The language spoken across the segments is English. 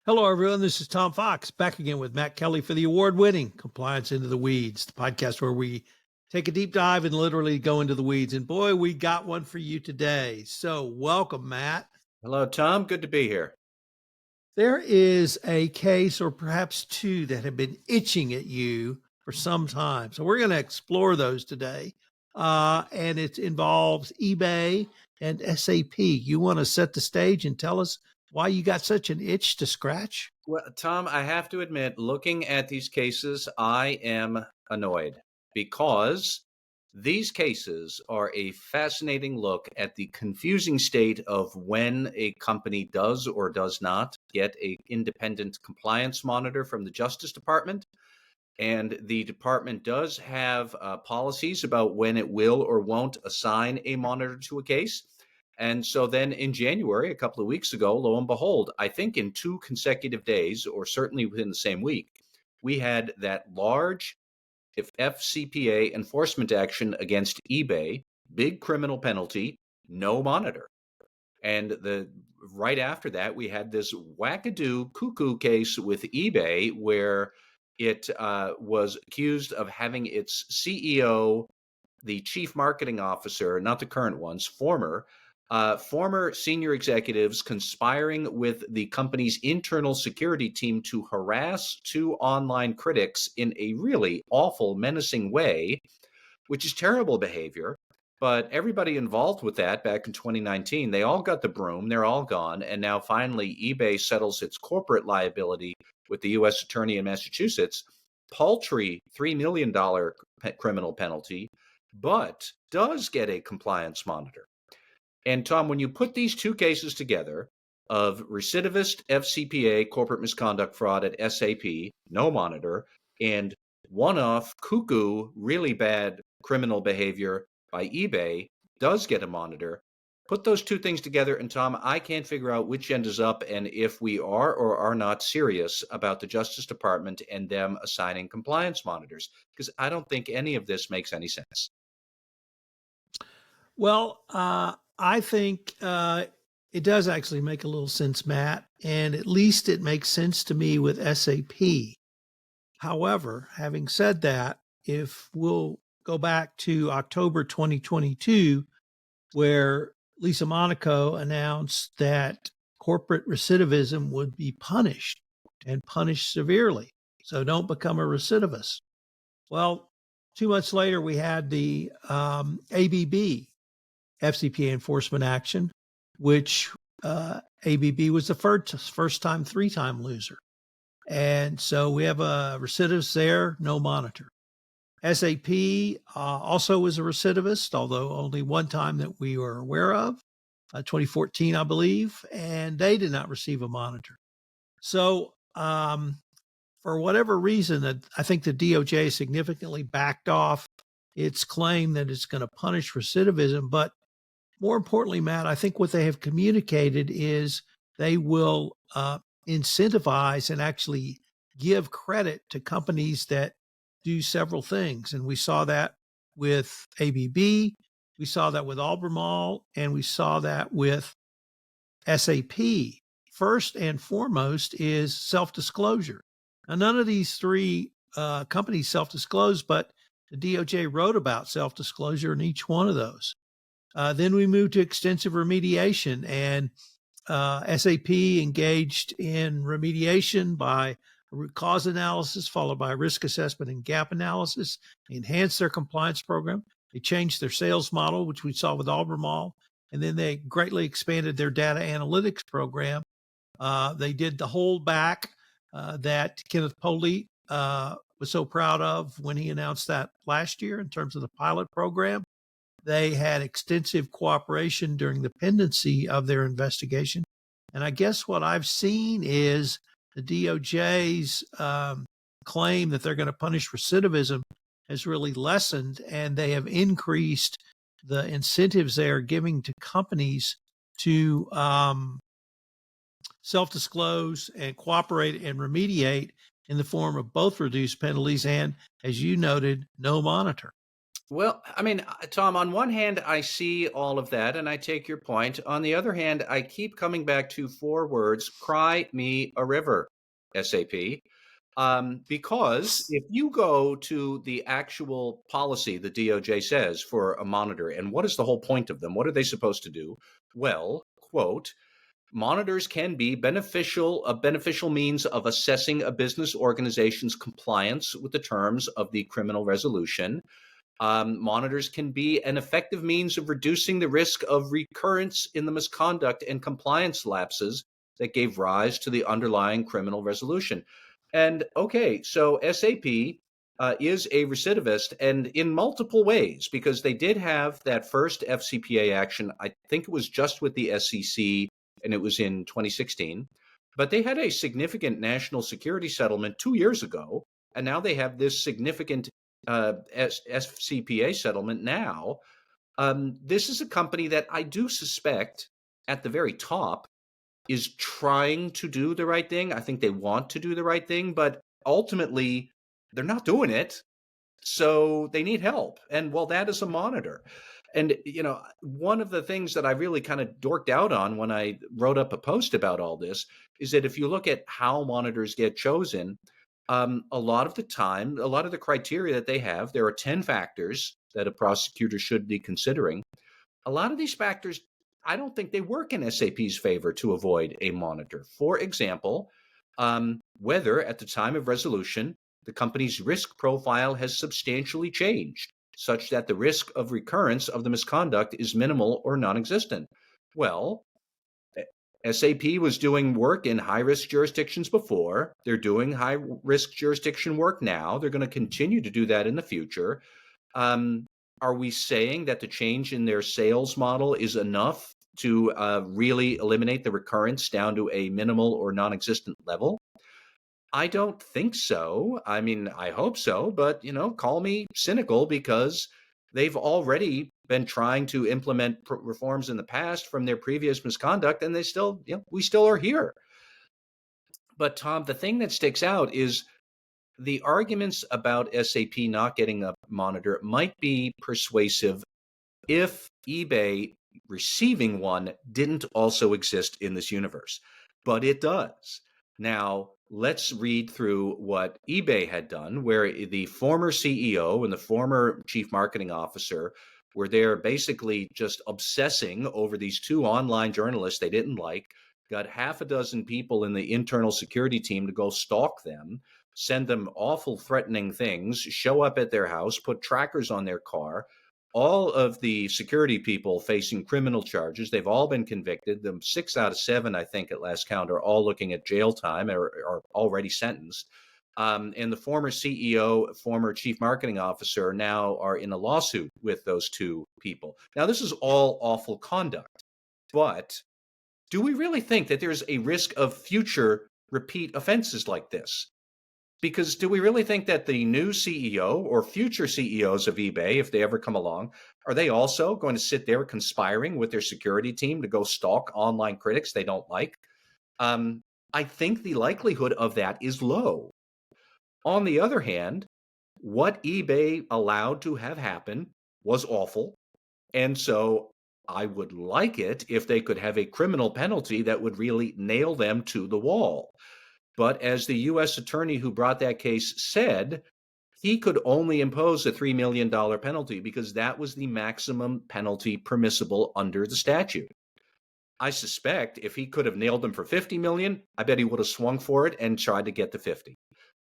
Hello, everyone. This is Tom Fox back again with Matt Kelly for the award-winning Compliance Into the Weeds, the podcast where we take a deep dive and literally go into the weeds. And boy, we got one for you today. So welcome, Matt. Hello, Tom. Good to be here. There is a case or perhaps two that have been itching at you for some time. So we're going to explore those today. And it involves eBay and SAP. You want to set the stage and tell us why you got such an itch to scratch? Well, Tom, I have to admit, looking at these cases, I am annoyed because these cases are a fascinating look at the confusing state of when a company does or does not get an independent compliance monitor from the Justice Department. And the department does have policies about when it will or won't assign a monitor to a case. And so then in January, a couple of weeks ago, lo and behold, I think in 2 consecutive days, or certainly within the same week, we had that large FCPA enforcement action against eBay, big criminal penalty, no monitor. And right after that, we had this wackadoo cuckoo case with eBay where it was accused of having its CEO, the chief marketing officer, not the current ones, former senior executives conspiring with the company's internal security team to harass two online critics in a really awful, menacing way, which is terrible behavior. But everybody involved with that back in 2019, they all got the broom, they're all gone. And now finally, eBay settles its corporate liability with the U.S. Attorney in Massachusetts, paltry $3 million criminal penalty, but does get a compliance monitor. And Tom, when you put these two cases together of recidivist FCPA corporate misconduct fraud at SAP, no monitor, and one-off cuckoo, really bad criminal behavior by eBay, does get a monitor, put those two things together, and Tom, I can't figure out which end is up and if we are or are not serious about the Justice Department and them assigning compliance monitors, because I don't think any of this makes any sense. Well, I think it does actually make a little sense, Matt, and at least it makes sense to me with SAP. However, having said that, if we'll go back to October 2022, where Lisa Monaco announced that corporate recidivism would be punished and punished severely. So don't become a recidivist. Well, 2 months later, we had the ABB FCPA enforcement action, which ABB was the first-time, three-time loser. And so we have a recidivist there, no monitor. SAP also was a recidivist, although only one time that we were aware of, 2014, I believe, and they did not receive a monitor. So for whatever reason, I think the DOJ significantly backed off its claim that it's going to punish recidivism. But more importantly, Matt, I think what they have communicated is they will incentivize and actually give credit to companies that do several things. And we saw that with ABB, we saw that with Albemarle, and we saw that with SAP. First and foremost is self-disclosure. Now, none of these three companies self-disclose, but the DOJ wrote about self-disclosure in each one of those. Then we moved to extensive remediation, and SAP engaged in remediation by root cause analysis, followed by risk assessment and gap analysis. They enhanced their compliance program. They changed their sales model, which we saw with Albemarle, and then they greatly expanded their data analytics program. They did the holdback that Kenneth Polite was so proud of when he announced that last year in terms of the pilot program. They had extensive cooperation during the pendency of their investigation. And I guess what I've seen is the DOJ's claim that they're going to punish recidivism has really lessened, and they have increased the incentives they are giving to companies to self-disclose and cooperate and remediate in the form of both reduced penalties and, as you noted, no monitor. Well, I mean, Tom, on one hand, I see all of that and I take your point. On the other hand, I keep coming back to four words: cry me a river, SAP. Because if you go to the actual policy the DOJ says for a monitor, and what is the whole point of them? What are they supposed to do? Well, quote, monitors can be a beneficial means of assessing a business organization's compliance with the terms of the criminal resolution. Monitors can be an effective means of reducing the risk of recurrence in the misconduct and compliance lapses that gave rise to the underlying criminal resolution. And okay, so SAP is a recidivist, and in multiple ways, because they did have that first FCPA action. I think it was just with the SEC, and it was in 2016. But they had a significant national security settlement 2 years ago, and now they have this significant FCPA settlement now. This is a company that I do suspect at the very top is trying to do the right thing. I think they want to do the right thing, but ultimately they're not doing it. So they need help. And well, that is a monitor. And, one of the things that I really kind of dorked out on when I wrote up a post about all this is that if you look at how monitors get chosen, a lot of the time, a lot of the criteria that they have, there are 10 factors that a prosecutor should be considering. A lot of these factors, I don't think they work in SAP's favor to avoid a monitor. For example, whether at the time of resolution, the company's risk profile has substantially changed, such that the risk of recurrence of the misconduct is minimal or non existent. Well, SAP was doing work in high risk jurisdictions before. They're doing high risk jurisdiction work now. They're going to continue to do that in the future. Are we saying that the change in their sales model is enough to really eliminate the recurrence down to a minimal or non existent level? I don't think so. I mean, I hope so, but call me cynical because they've already been trying to implement reforms in the past from their previous misconduct, and we still are here. But Tom, the thing that sticks out is the arguments about SAP not getting a monitor might be persuasive if eBay receiving one didn't also exist in this universe, but it does. Now, let's read through what eBay had done, where the former CEO and the former chief marketing officer were there basically just obsessing over these two online journalists they didn't like, got half a dozen people in the internal security team to go stalk them, send them awful threatening things, show up at their house, put trackers on their car. All of the security people facing criminal charges, they've all been convicted. The 6 out of 7, I think, at last count, are all looking at jail time or are already sentenced. And the former CEO, former chief marketing officer now are in a lawsuit with those two people. Now, this is all awful conduct, but do we really think that there's a risk of future repeat offenses like this? Because do we really think that the new CEO or future CEOs of eBay, if they ever come along, are they also going to sit there conspiring with their security team to go stalk online critics they don't like? I think the likelihood of that is low. On the other hand, what eBay allowed to have happen was awful. And so I would like it if they could have a criminal penalty that would really nail them to the wall. But as the U.S. attorney who brought that case said, he could only impose a $3 million penalty because that was the maximum penalty permissible under the statute. I suspect if he could have nailed them for 50 million, I bet he would have swung for it and tried to get the 50.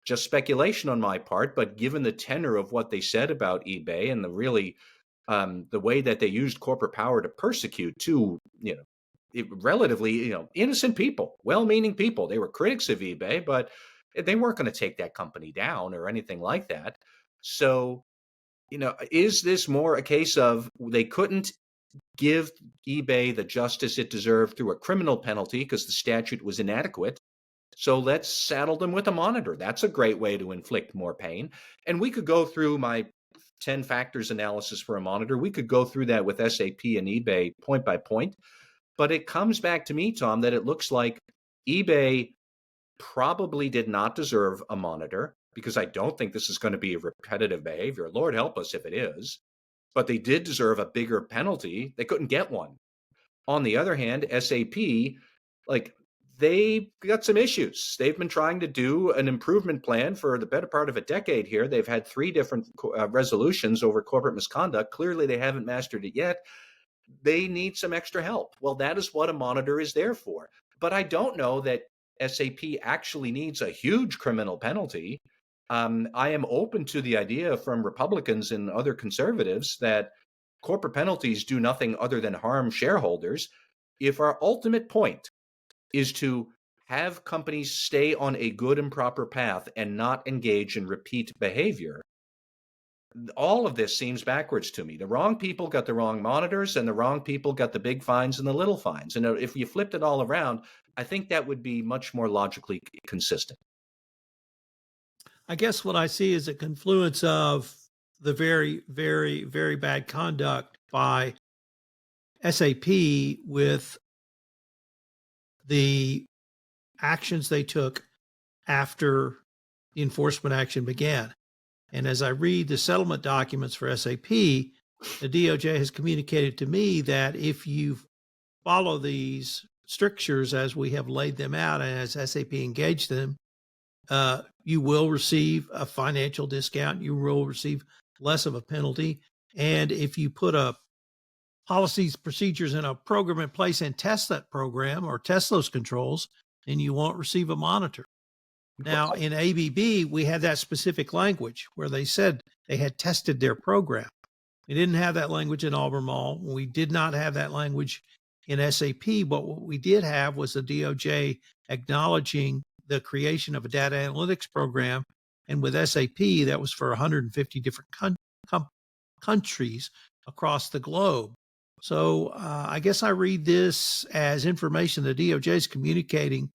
Just speculation on my part, but given the tenor of what they said about eBay and the way that they used corporate power to persecute two, relatively, innocent people, well-meaning people. They were critics of eBay, but they weren't going to take that company down or anything like that. So, is this more a case of they couldn't give eBay the justice it deserved through a criminal penalty because the statute was inadequate? So let's saddle them with a monitor. That's a great way to inflict more pain. And we could go through my 10 factors analysis for a monitor. We could go through that with SAP and eBay point by point. But it comes back to me, Tom, that it looks like eBay probably did not deserve a monitor because I don't think this is going to be a repetitive behavior. Lord help us if it is. But they did deserve a bigger penalty. They couldn't get one. On the other hand, SAP, like, they got some issues. They've been trying to do an improvement plan for the better part of a decade here. They've had 3 different resolutions over corporate misconduct. Clearly, they haven't mastered it yet. They need some extra help. Well, that is what a monitor is there for. But I don't know that SAP actually needs a huge criminal penalty. I am open to the idea from Republicans and other conservatives that corporate penalties do nothing other than harm shareholders. If our ultimate point is to have companies stay on a good and proper path and not engage in repeat behavior, all of this seems backwards to me. The wrong people got the wrong monitors, and the wrong people got the big fines and the little fines. And if you flipped it all around, I think that would be much more logically consistent. I guess what I see is a confluence of the very, very, very bad conduct by SAP with the actions they took after the enforcement action began. And as I read the settlement documents for SAP, the DOJ has communicated to me that if you follow these strictures as we have laid them out and as SAP engaged them, you will receive a financial discount. You will receive less of a penalty. And if you put a policies, procedures, and a program in place and test that program or test those controls, then you won't receive a monitor. Now, in ABB, we had that specific language where they said they had tested their program. We didn't have that language in Albemarle. We did not have that language in SAP, but what we did have was the DOJ acknowledging the creation of a data analytics program. And with SAP, that was for 150 different countries across the globe. So I guess I read this as information the DOJ is communicating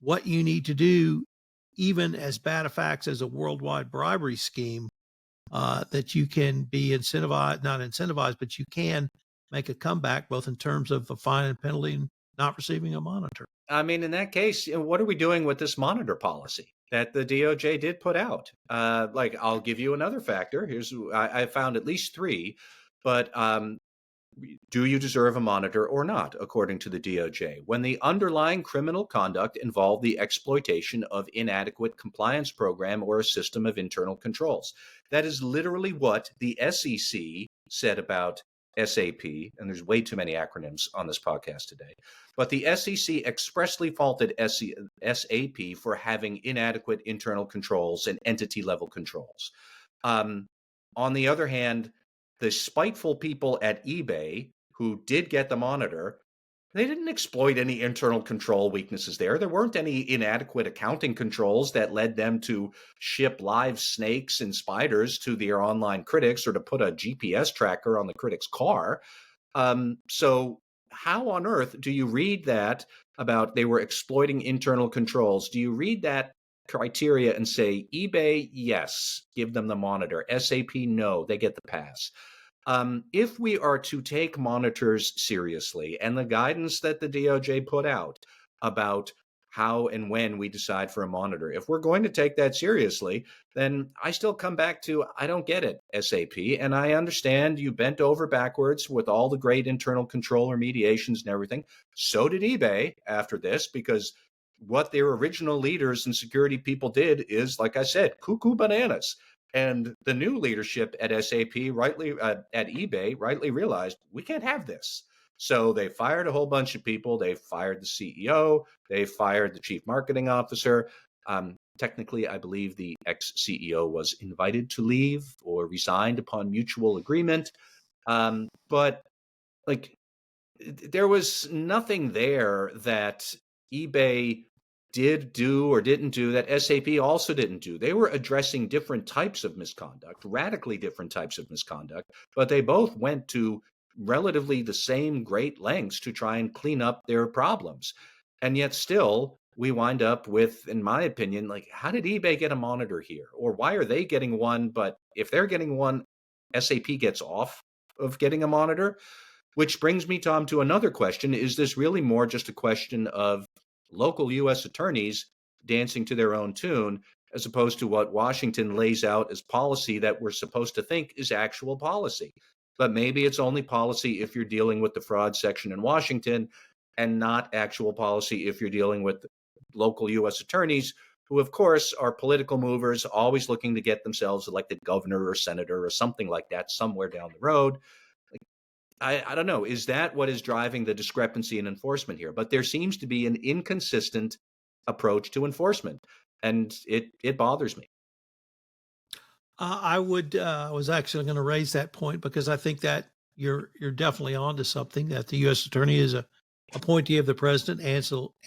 what you need to do, even as bad a facts as a worldwide bribery scheme, that you can be incentivized, not incentivized, but you can make a comeback, both in terms of a fine and penalty and not receiving a monitor. I mean, in that case, what are we doing with this monitor policy that the DOJ did put out? I'll give you another factor. I found at least 3, but do you deserve a monitor or not, according to the DOJ, when the underlying criminal conduct involved the exploitation of inadequate compliance program or a system of internal controls? That is literally what the SEC said about SAP, and there's way too many acronyms on this podcast today. But the SEC expressly faulted SAP for having inadequate internal controls and entity-level controls. On the other hand, the spiteful people at eBay who did get the monitor, they didn't exploit any internal control weaknesses there. There weren't any inadequate accounting controls that led them to ship live snakes and spiders to their online critics or to put a GPS tracker on the critic's car. So how on earth do you read that about they were exploiting internal controls? Do you read that criteria and say, eBay, yes, give them the monitor. SAP, no, they get the pass. If we are to take monitors seriously and the guidance that the DOJ put out about how and when we decide for a monitor, if we're going to take that seriously, then I still come back to, I don't get it, SAP. And I understand you bent over backwards with all the great internal control remediations and everything. So did eBay after this, because what their original leaders and security people did is, like I said, cuckoo bananas. And the new leadership at SAP, at eBay, rightly realized we can't have this. So they fired a whole bunch of people. They fired the CEO. They fired the chief marketing officer. Technically, I believe the ex-CEO was invited to leave or resigned upon mutual agreement. But there was nothing there that eBay did do or didn't do that SAP also didn't do. They were addressing different types of misconduct, radically different types of misconduct, but they both went to relatively the same great lengths to try and clean up their problems. And yet still, we wind up with, in my opinion, how did eBay get a monitor here? Or why are they getting one, but if they're getting one, SAP gets off of getting a monitor? Which brings me, Tom, to another question. Is this really more just a question of local U.S. attorneys dancing to their own tune as opposed to what Washington lays out as policy that we're supposed to think is actual policy. But maybe it's only policy if you're dealing with the fraud section in Washington, and not actual policy if you're dealing with local U.S. attorneys who, of course, are political movers, always looking to get themselves elected governor or senator or something like that somewhere down the road. I don't know. Is that what is driving the discrepancy in enforcement here? But there seems to be an inconsistent approach to enforcement, and it bothers me. I was actually going to raise that point because I think that you're definitely onto something, that the U.S. attorney is a appointee of the president,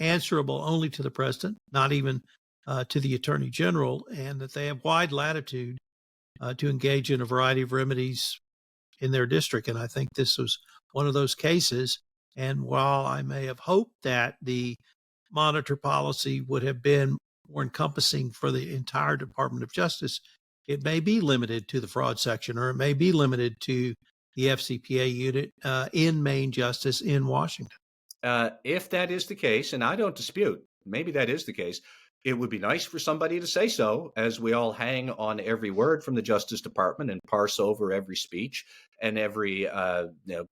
answerable only to the president, not even to the attorney general, and that they have wide latitude to engage in a variety of remedies in their district. And I think this was one of those cases. And while I may have hoped that the monitor policy would have been more encompassing for the entire Department of Justice, it may be limited to the fraud section, or it may be limited to the FCPA unit in Main Justice in Washington. If that is the case, and I don't dispute, maybe that is the case, it would be nice for somebody to say so, as we all hang on every word from the Justice Department and parse over every speech and every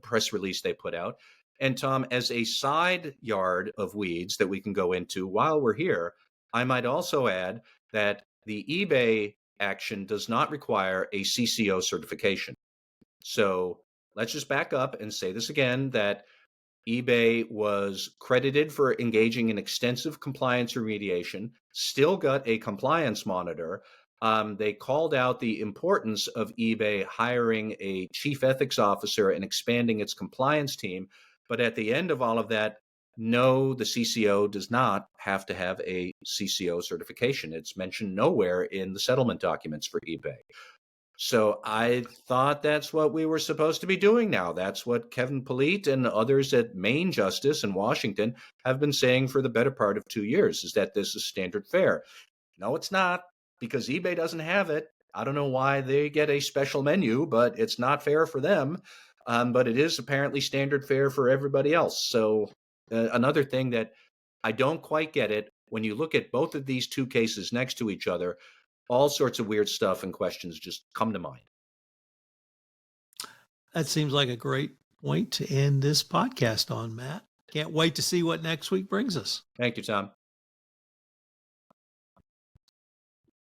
press release they put out. And Tom, as a side yard of weeds that we can go into while we're here, I might also add that the eBay action does not require a CCO certification. So let's just back up and say this again, that eBay was credited for engaging in extensive compliance remediation, still got a compliance monitor. They called out the importance of eBay hiring a chief ethics officer and expanding its compliance team. But at the end of all of that, no, the CCO does not have to have a CCO certification. It's mentioned nowhere in the settlement documents for eBay. So I thought that's what we were supposed to be doing now. That's what Kevin Polite and others at Main Justice in Washington have been saying for the better part of 2 years, is that this is standard fare. No, it's not, because eBay doesn't have it. I don't know why they get a special menu, but it's not fair for them. But it is apparently standard fare for everybody else. So another thing that I don't quite get it, when you look at both of these two cases next to each other, all sorts of weird stuff and questions just come to mind. That seems like a great point to end this podcast on, Matt. Can't wait to see what next week brings us. Thank you, Tom.